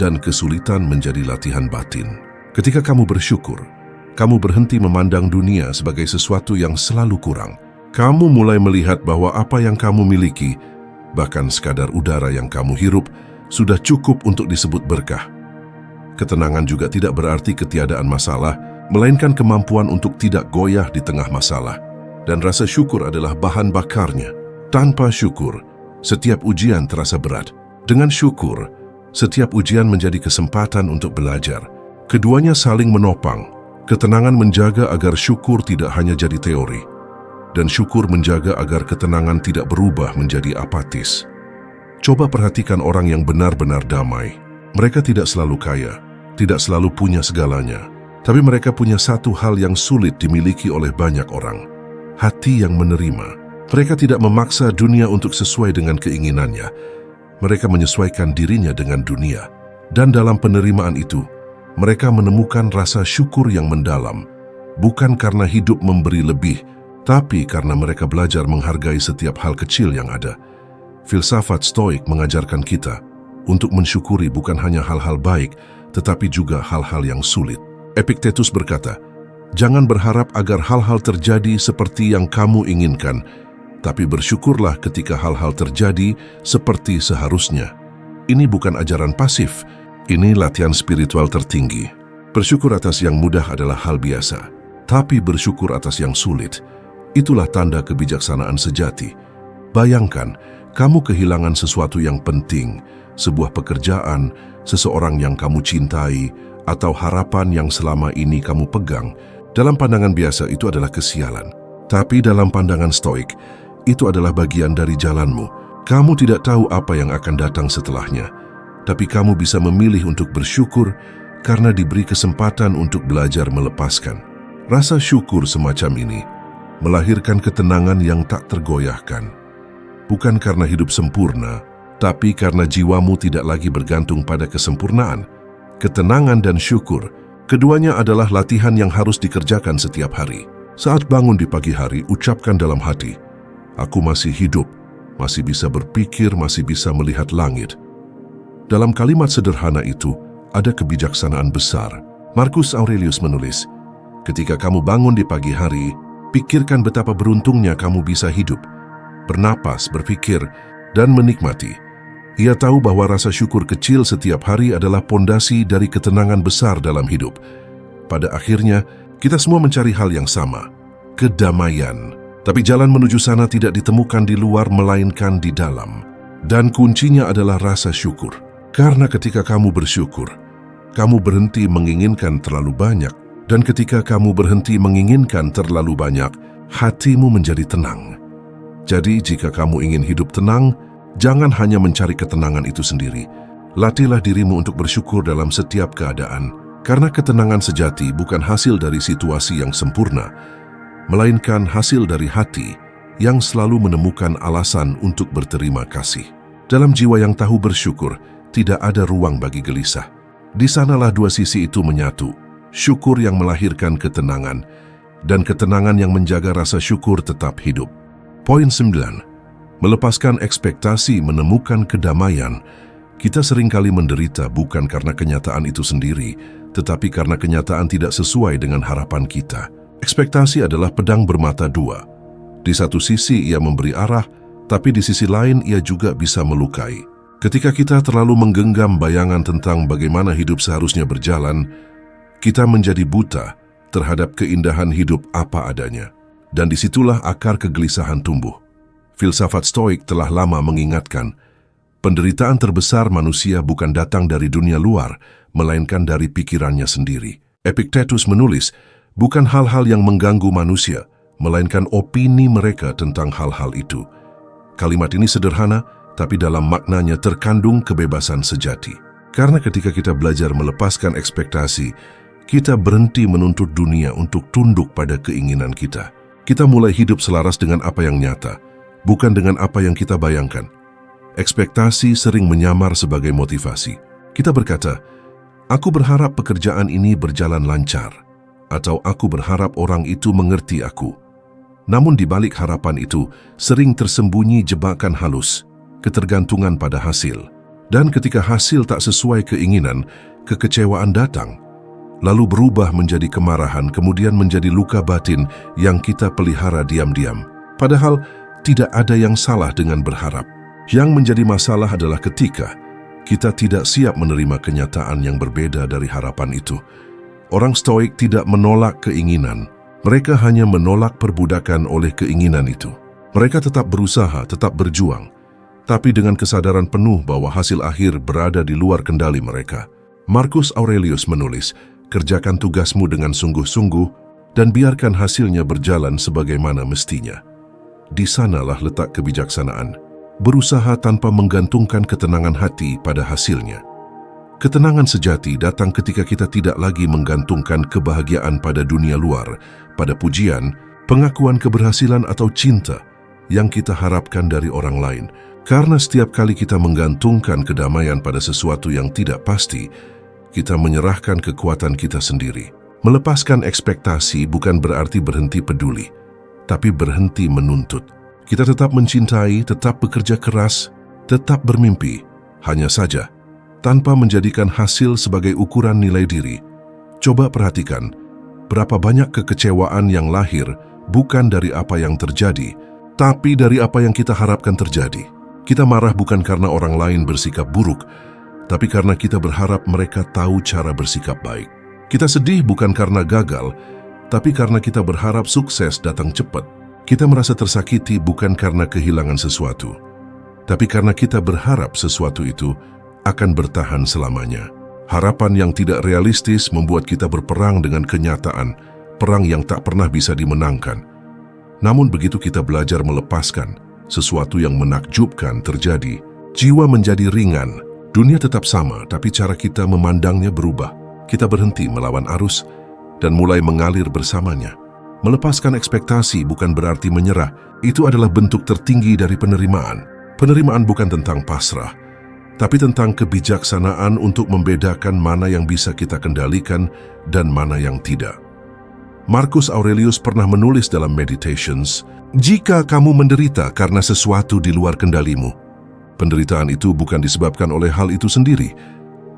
dan kesulitan menjadi latihan batin. Ketika kamu bersyukur, kamu berhenti memandang dunia sebagai sesuatu yang selalu kurang. Kamu mulai melihat bahwa apa yang kamu miliki, bahkan sekadar udara yang kamu hirup, sudah cukup untuk disebut berkah. Ketenangan juga tidak berarti ketiadaan masalah, melainkan kemampuan untuk tidak goyah di tengah masalah. Dan rasa syukur adalah bahan bakarnya. Tanpa syukur, setiap ujian terasa berat. Dengan syukur, setiap ujian menjadi kesempatan untuk belajar. Keduanya saling menopang. Ketenangan menjaga agar syukur tidak hanya jadi teori, dan syukur menjaga agar ketenangan tidak berubah menjadi apatis. Coba perhatikan orang yang benar-benar damai. Mereka tidak selalu kaya, tidak selalu punya segalanya, tapi mereka punya satu hal yang sulit dimiliki oleh banyak orang: hati yang menerima. Mereka tidak memaksa dunia untuk sesuai dengan keinginannya. Mereka menyesuaikan dirinya dengan dunia. Dan dalam penerimaan itu, mereka menemukan rasa syukur yang mendalam. Bukan karena hidup memberi lebih, tapi karena mereka belajar menghargai setiap hal kecil yang ada. Filsafat Stoik mengajarkan kita untuk mensyukuri bukan hanya hal-hal baik, tetapi juga hal-hal yang sulit. Epictetus berkata, jangan berharap agar hal-hal terjadi seperti yang kamu inginkan, tapi bersyukurlah ketika hal-hal terjadi seperti seharusnya. Ini bukan ajaran pasif, ini latihan spiritual tertinggi. Bersyukur atas yang mudah adalah hal biasa, tapi bersyukur atas yang sulit, itulah tanda kebijaksanaan sejati. Bayangkan, kamu kehilangan sesuatu yang penting, sebuah pekerjaan, seseorang yang kamu cintai, atau harapan yang selama ini kamu pegang. Dalam pandangan biasa itu adalah kesialan. Tapi dalam pandangan Stoik, itu adalah bagian dari jalanmu. Kamu tidak tahu apa yang akan datang setelahnya, tapi kamu bisa memilih untuk bersyukur karena diberi kesempatan untuk belajar melepaskan. Rasa syukur semacam ini melahirkan ketenangan yang tak tergoyahkan. Bukan karena hidup sempurna, tapi karena jiwamu tidak lagi bergantung pada kesempurnaan. Ketenangan dan syukur, keduanya adalah latihan yang harus dikerjakan setiap hari. Saat bangun di pagi hari, ucapkan dalam hati, aku masih hidup, masih bisa berpikir, masih bisa melihat langit. Dalam kalimat sederhana itu, ada kebijaksanaan besar. Marcus Aurelius menulis, ketika kamu bangun di pagi hari, pikirkan betapa beruntungnya kamu bisa hidup, bernapas, berpikir, dan menikmati. Ia tahu bahwa rasa syukur kecil setiap hari adalah pondasi dari ketenangan besar dalam hidup. Pada akhirnya, kita semua mencari hal yang sama, kedamaian. Tapi jalan menuju sana tidak ditemukan di luar, melainkan di dalam. Dan kuncinya adalah rasa syukur. Karena ketika kamu bersyukur, kamu berhenti menginginkan terlalu banyak. Dan ketika kamu berhenti menginginkan terlalu banyak, hatimu menjadi tenang. Jadi jika kamu ingin hidup tenang, jangan hanya mencari ketenangan itu sendiri. Latihlah dirimu untuk bersyukur dalam setiap keadaan. Karena ketenangan sejati bukan hasil dari situasi yang sempurna, melainkan hasil dari hati yang selalu menemukan alasan untuk berterima kasih. Dalam jiwa yang tahu bersyukur, tidak ada ruang bagi gelisah. Di sanalah dua sisi itu menyatu, syukur yang melahirkan ketenangan, dan ketenangan yang menjaga rasa syukur tetap hidup. Poin 9. Melepaskan ekspektasi menemukan kedamaian. Kita seringkali menderita bukan karena kenyataan itu sendiri, tetapi karena kenyataan tidak sesuai dengan harapan kita. Ekspektasi adalah pedang bermata dua. Di satu sisi ia memberi arah, tapi di sisi lain ia juga bisa melukai. Ketika kita terlalu menggenggam bayangan tentang bagaimana hidup seharusnya berjalan, kita menjadi buta terhadap keindahan hidup apa adanya. Dan disitulah akar kegelisahan tumbuh. Filsafat Stoik telah lama mengingatkan, penderitaan terbesar manusia bukan datang dari dunia luar, melainkan dari pikirannya sendiri. Epictetus menulis, bukan hal-hal yang mengganggu manusia, melainkan opini mereka tentang hal-hal itu. Kalimat ini sederhana, tapi dalam maknanya terkandung kebebasan sejati. Karena ketika kita belajar melepaskan ekspektasi, kita berhenti menuntut dunia untuk tunduk pada keinginan kita. Kita mulai hidup selaras dengan apa yang nyata, bukan dengan apa yang kita bayangkan. Ekspektasi sering menyamar sebagai motivasi. Kita berkata, "Aku berharap pekerjaan ini berjalan lancar," atau "Aku berharap orang itu mengerti aku." Namun di balik harapan itu, sering tersembunyi jebakan halus, ketergantungan pada hasil. Dan ketika hasil tak sesuai keinginan, kekecewaan datang, lalu berubah menjadi kemarahan, kemudian menjadi luka batin yang kita pelihara diam-diam. Padahal tidak ada yang salah dengan berharap. Yang menjadi masalah adalah ketika kita tidak siap menerima kenyataan yang berbeda dari harapan itu. Orang Stoik tidak menolak keinginan, mereka hanya menolak perbudakan oleh keinginan itu. Mereka tetap berusaha, tetap berjuang, tapi dengan kesadaran penuh bahwa hasil akhir berada di luar kendali mereka. Marcus Aurelius menulis, "Kerjakan tugasmu dengan sungguh-sungguh dan biarkan hasilnya berjalan sebagaimana mestinya." Di sanalah letak kebijaksanaan. Berusaha tanpa menggantungkan ketenangan hati pada hasilnya. Ketenangan sejati datang ketika kita tidak lagi menggantungkan kebahagiaan pada dunia luar, pada pujian, pengakuan keberhasilan atau cinta yang kita harapkan dari orang lain. Karena setiap kali kita menggantungkan kedamaian pada sesuatu yang tidak pasti, kita menyerahkan kekuatan kita sendiri. Melepaskan ekspektasi bukan berarti berhenti peduli, tapi berhenti menuntut. Kita tetap mencintai, tetap bekerja keras, tetap bermimpi, hanya saja tanpa menjadikan hasil sebagai ukuran nilai diri. Coba perhatikan, berapa banyak kekecewaan yang lahir bukan dari apa yang terjadi, tapi dari apa yang kita harapkan terjadi. Kita marah bukan karena orang lain bersikap buruk, tapi karena kita berharap mereka tahu cara bersikap baik. Kita sedih bukan karena gagal, tapi karena kita berharap sukses datang cepat. Kita merasa tersakiti bukan karena kehilangan sesuatu, tapi karena kita berharap sesuatu itu akan bertahan selamanya. Harapan yang tidak realistis membuat kita berperang dengan kenyataan, perang yang tak pernah bisa dimenangkan. Namun begitu kita belajar melepaskan, sesuatu yang menakjubkan terjadi. Jiwa menjadi ringan, dunia tetap sama, tapi cara kita memandangnya berubah. Kita berhenti melawan arus dan mulai mengalir bersamanya. Melepaskan ekspektasi bukan berarti menyerah, itu adalah bentuk tertinggi dari penerimaan. Penerimaan bukan tentang pasrah, tapi tentang kebijaksanaan untuk membedakan mana yang bisa kita kendalikan dan mana yang tidak. Marcus Aurelius pernah menulis dalam Meditations, "Jika kamu menderita karena sesuatu di luar kendalimu, penderitaan itu bukan disebabkan oleh hal itu sendiri,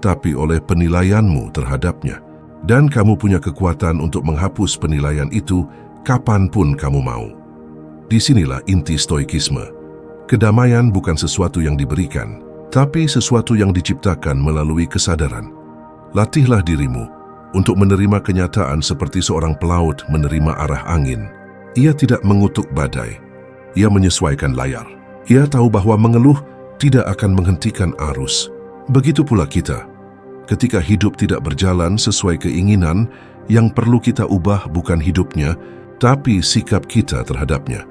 tapi oleh penilaianmu terhadapnya. Dan kamu punya kekuatan untuk menghapus penilaian itu kapanpun kamu mau." Disinilah inti stoikisme. Kedamaian bukan sesuatu yang diberikan, tapi sesuatu yang diciptakan melalui kesadaran. Latihlah dirimu untuk menerima kenyataan seperti seorang pelaut menerima arah angin. Ia tidak mengutuk badai, ia menyesuaikan layar. Ia tahu bahwa mengeluh tidak akan menghentikan arus. Begitu pula kita. Ketika hidup tidak berjalan sesuai keinginan, yang perlu kita ubah bukan hidupnya, tapi sikap kita terhadapnya.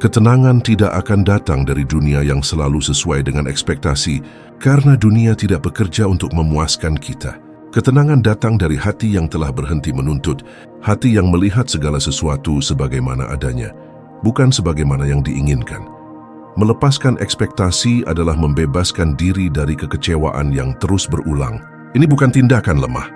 Ketenangan tidak akan datang dari dunia yang selalu sesuai dengan ekspektasi, karena dunia tidak bekerja untuk memuaskan kita. Ketenangan datang dari hati yang telah berhenti menuntut, hati yang melihat segala sesuatu sebagaimana adanya, bukan sebagaimana yang diinginkan. Melepaskan ekspektasi adalah membebaskan diri dari kekecewaan yang terus berulang. Ini bukan tindakan lemah,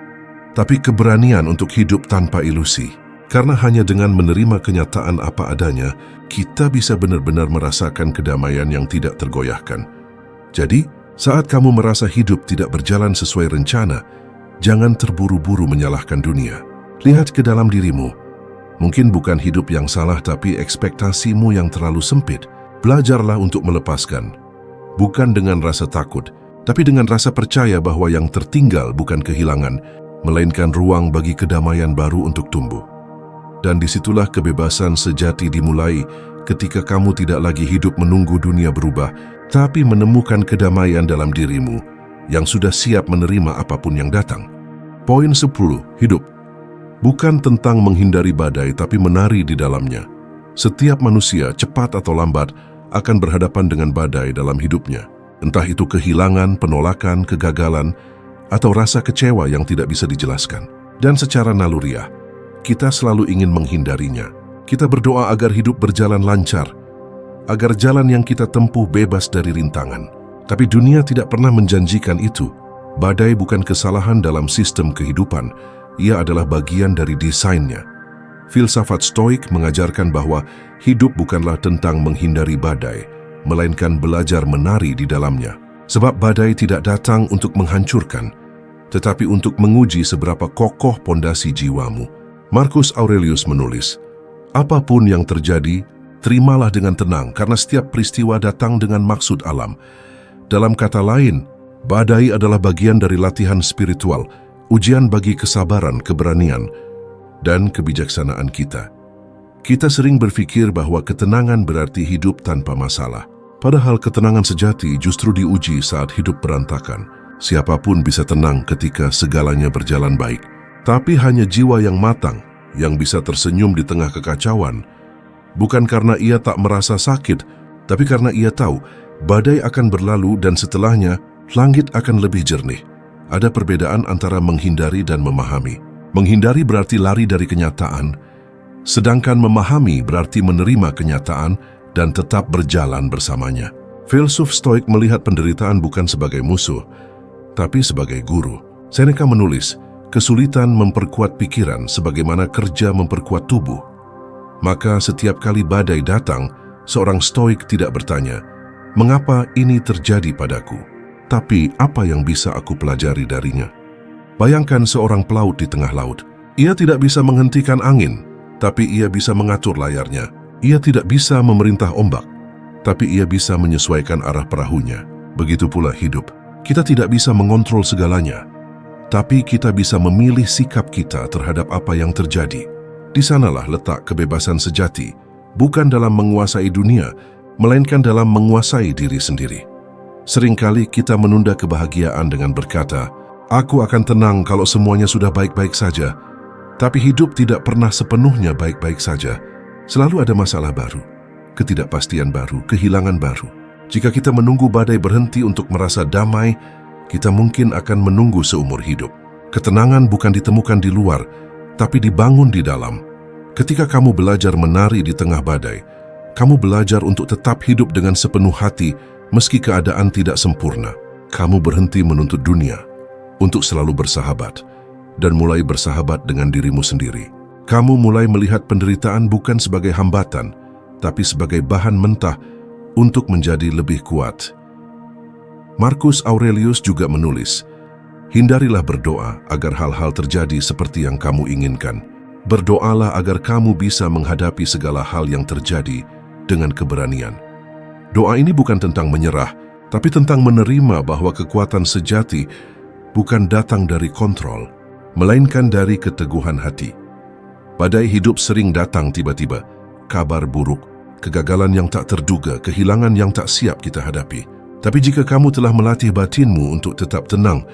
tapi keberanian untuk hidup tanpa ilusi. Karena hanya dengan menerima kenyataan apa adanya, kita bisa benar-benar merasakan kedamaian yang tidak tergoyahkan. Jadi, saat kamu merasa hidup tidak berjalan sesuai rencana, jangan terburu-buru menyalahkan dunia. Lihat ke dalam dirimu. Mungkin bukan hidup yang salah, tapi ekspektasimu yang terlalu sempit. Belajarlah untuk melepaskan. Bukan dengan rasa takut, tapi dengan rasa percaya bahwa yang tertinggal bukan kehilangan, melainkan ruang bagi kedamaian baru untuk tumbuh. Dan disitulah kebebasan sejati dimulai, ketika kamu tidak lagi hidup menunggu dunia berubah, tapi menemukan kedamaian dalam dirimu yang sudah siap menerima apapun yang datang. Poin 10, hidup. Bukan tentang menghindari badai, tapi menari di dalamnya. Setiap manusia, cepat atau lambat, akan berhadapan dengan badai dalam hidupnya. Entah itu kehilangan, penolakan, kegagalan, atau rasa kecewa yang tidak bisa dijelaskan. Dan secara naluriah, kita selalu ingin menghindarinya. Kita berdoa agar hidup berjalan lancar, agar jalan yang kita tempuh bebas dari rintangan. Tapi dunia tidak pernah menjanjikan itu. Badai bukan kesalahan dalam sistem kehidupan, ia adalah bagian dari desainnya. Filsafat Stoik mengajarkan bahwa hidup bukanlah tentang menghindari badai, melainkan belajar menari di dalamnya. Sebab badai tidak datang untuk menghancurkan, tetapi untuk menguji seberapa kokoh pondasi jiwamu. Marcus Aurelius menulis, "Apapun yang terjadi, terimalah dengan tenang karena setiap peristiwa datang dengan maksud alam." Dalam kata lain, badai adalah bagian dari latihan spiritual, ujian bagi kesabaran, keberanian, dan kebijaksanaan kita. Kita sering berpikir bahwa ketenangan berarti hidup tanpa masalah. Padahal ketenangan sejati justru diuji saat hidup berantakan. Siapapun bisa tenang ketika segalanya berjalan baik. Tapi hanya jiwa yang matang yang bisa tersenyum di tengah kekacauan. Bukan karena ia tak merasa sakit, tapi karena ia tahu badai akan berlalu dan setelahnya langit akan lebih jernih. Ada perbedaan antara menghindari dan memahami. Menghindari berarti lari dari kenyataan, sedangkan memahami berarti menerima kenyataan dan tetap berjalan bersamanya. Filsuf Stoik melihat penderitaan bukan sebagai musuh, tapi sebagai guru. Seneca menulis, kesulitan memperkuat pikiran sebagaimana kerja memperkuat tubuh. Maka setiap kali badai datang, seorang Stoik tidak bertanya, "Mengapa ini terjadi padaku?" Tapi apa yang bisa aku pelajari darinya? Bayangkan seorang pelaut di tengah laut. Ia tidak bisa menghentikan angin, tapi ia bisa mengatur layarnya. Ia tidak bisa memerintah ombak, tapi ia bisa menyesuaikan arah perahunya. Begitu pula hidup. Kita tidak bisa mengontrol segalanya, tapi kita bisa memilih sikap kita terhadap apa yang terjadi. Di sanalah letak kebebasan sejati, bukan dalam menguasai dunia, melainkan dalam menguasai diri sendiri. Seringkali kita menunda kebahagiaan dengan berkata, "Aku akan tenang kalau semuanya sudah baik-baik saja." Tapi hidup tidak pernah sepenuhnya baik-baik saja. Selalu ada masalah baru, ketidakpastian baru, kehilangan baru. Jika kita menunggu badai berhenti untuk merasa damai, kita mungkin akan menunggu seumur hidup. Ketenangan bukan ditemukan di luar, tapi dibangun di dalam. Ketika kamu belajar menari di tengah badai, kamu belajar untuk tetap hidup dengan sepenuh hati meski keadaan tidak sempurna. Kamu berhenti menuntut dunia untuk selalu bersahabat dan mulai bersahabat dengan dirimu sendiri. Kamu mulai melihat penderitaan bukan sebagai hambatan, tapi sebagai bahan mentah untuk menjadi lebih kuat. Marcus Aurelius juga menulis, "Hindarilah berdoa agar hal-hal terjadi seperti yang kamu inginkan. Berdoalah agar kamu bisa menghadapi segala hal yang terjadi dengan keberanian." Doa ini bukan tentang menyerah, tapi tentang menerima bahwa kekuatan sejati bukan datang dari kontrol, melainkan dari keteguhan hati. Badai hidup sering datang tiba-tiba, kabar buruk, kegagalan yang tak terduga, kehilangan yang tak siap kita hadapi. Tapi jika kamu telah melatih batinmu untuk tetap tenang,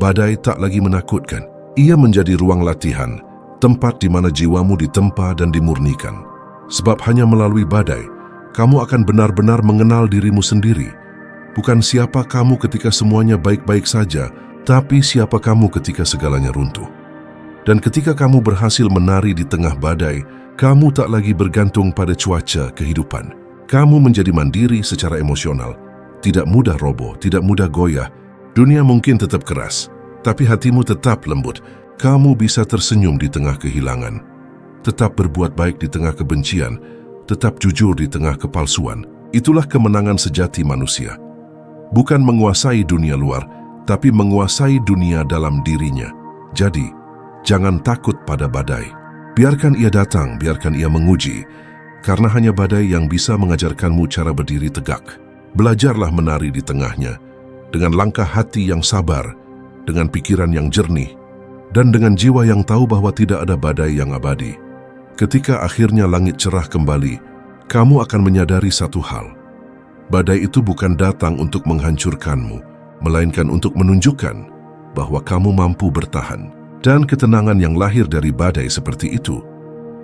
badai tak lagi menakutkan. Ia menjadi ruang latihan, tempat di mana jiwamu ditempa dan dimurnikan. Sebab hanya melalui badai, kamu akan benar-benar mengenal dirimu sendiri. Bukan siapa kamu ketika semuanya baik-baik saja, tapi siapa kamu ketika segalanya runtuh. Dan ketika kamu berhasil menari di tengah badai, kamu tak lagi bergantung pada cuaca kehidupan. Kamu menjadi mandiri secara emosional, tidak mudah roboh, tidak mudah goyah. Dunia mungkin tetap keras, tapi hatimu tetap lembut. Kamu bisa tersenyum di tengah kehilangan, tetap berbuat baik di tengah kebencian, tetap jujur di tengah kepalsuan. Itulah kemenangan sejati manusia. Bukan menguasai dunia luar, tapi menguasai dunia dalam dirinya. Jadi, jangan takut pada badai. Biarkan ia datang, biarkan ia menguji, karena hanya badai yang bisa mengajarkanmu cara berdiri tegak. Belajarlah menari di tengahnya, dengan langkah hati yang sabar, dengan pikiran yang jernih, dan dengan jiwa yang tahu bahwa tidak ada badai yang abadi. Ketika akhirnya langit cerah kembali, kamu akan menyadari satu hal. Badai itu bukan datang untuk menghancurkanmu, melainkan untuk menunjukkan bahwa kamu mampu bertahan. Dan ketenangan yang lahir dari badai seperti itu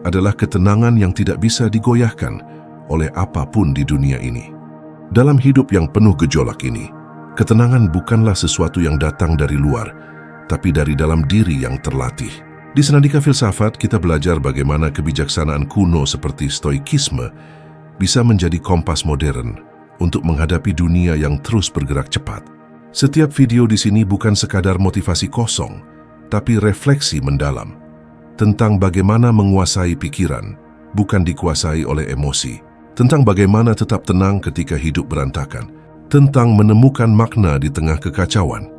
adalah ketenangan yang tidak bisa digoyahkan oleh apapun di dunia ini. Dalam hidup yang penuh gejolak ini, ketenangan bukanlah sesuatu yang datang dari luar, tapi dari dalam diri yang terlatih. Di Senandika Filsafat, kita belajar bagaimana kebijaksanaan kuno seperti stoikisme bisa menjadi kompas modern untuk menghadapi dunia yang terus bergerak cepat. Setiap video di sini bukan sekadar motivasi kosong, tapi refleksi mendalam tentang bagaimana menguasai pikiran, bukan dikuasai oleh emosi, tentang bagaimana tetap tenang ketika hidup berantakan, tentang menemukan makna di tengah kekacauan.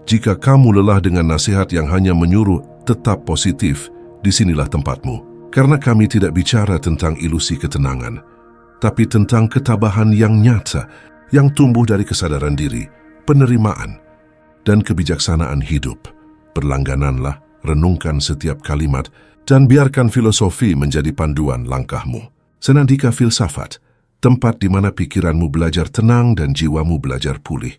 Jika kamu lelah dengan nasihat yang hanya menyuruh tetap positif, disinilah tempatmu. Karena kami tidak bicara tentang ilusi ketenangan, tapi tentang ketabahan yang nyata, yang tumbuh dari kesadaran diri, penerimaan, dan kebijaksanaan hidup. Berlanggananlah, renungkan setiap kalimat, dan biarkan filosofi menjadi panduan langkahmu. Senandika Filsafat, tempat di mana pikiranmu belajar tenang dan jiwamu belajar pulih.